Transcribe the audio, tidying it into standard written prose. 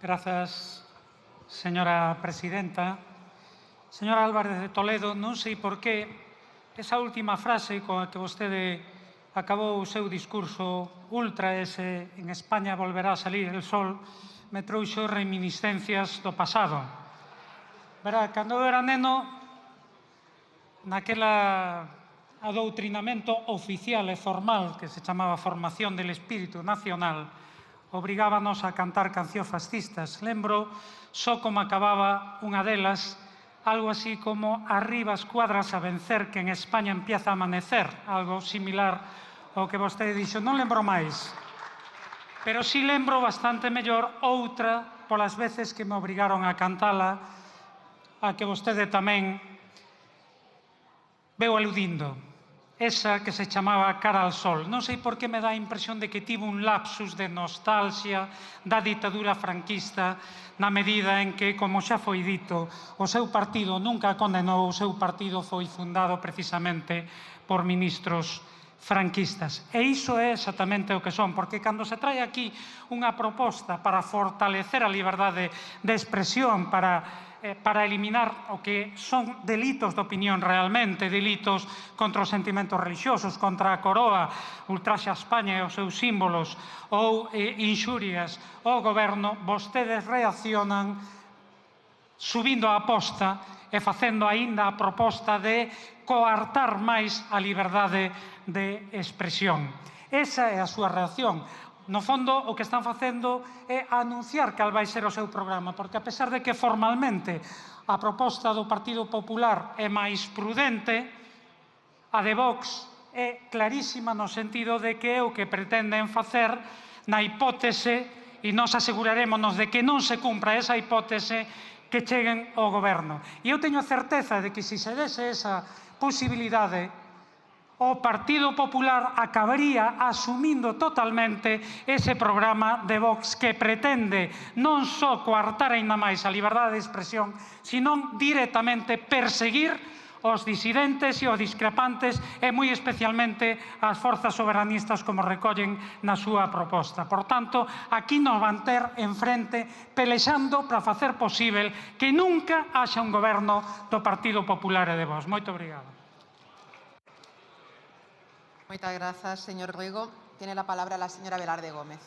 Grazas, señora presidenta. Señora Álvarez de Toledo, non sei por que esa última frase con a que vostede acabou o seu discurso ultra ese "en España volverá a salir el sol" me trouxo reminiscencias do pasado. Verá, cando eu era neno, naquela adoutrinamento oficial e formal que se chamaba Formación del Espírito Nacional, obrigábanos a cantar cancións fascistas. Lembro só como acababa unha delas, algo así como "Arriba as cuadras a vencer, que en España empieza a amanecer", algo similar ao que vostede dixo. Non lembro máis, pero sí lembro bastante mellor outra polas veces que me obrigaron a cantala, a que vostede tamén veu aludindo. Esa que se chamaba Cara al Sol. Non sei por que me dá a impresión de que tivo un lapsus de nostalgia da ditadura franquista na medida en que, como xa foi dito, o seu partido nunca a condenou, o seu partido foi fundado precisamente por ministros franquistas. E iso é exactamente o que son, porque cando se trae aquí unha proposta para fortalecer a liberdade de expresión, para eliminar o que son delitos de opinión realmente, delitos contra os sentimentos religiosos, contra a coroa, ultraxe a España e os seus símbolos, ou inxurias ao goberno, vostedes reaccionan subindo a aposta e facendo aínda a proposta de coartar máis a liberdade de expresión. Esa é a súa reacción. No fondo, o que están facendo é anunciar cal vai ser o seu programa, porque a pesar de que formalmente a proposta do Partido Popular é máis prudente, a de Vox é clarísima no sentido de que é o que pretenden facer na hipótese, e nós asegurarémonos de que non se cumpra esa hipótese, que cheguen ao goberno. E eu teño certeza de que se dese esa posibilidade, o Partido Popular acabaría asumindo totalmente ese programa de Vox que pretende non só coartar aínda máis a liberdade de expresión, sino directamente perseguir os disidentes e os discrepantes e moi especialmente as forzas soberanistas, como recollen na súa proposta. Por tanto, aquí nos van ter enfrente pelexando para facer posible que nunca haxa un goberno do Partido Popular e de Vox. Moito obrigado. Muchas gracias, señor Rigo. Tiene la palabra la señora Velarde Gómez.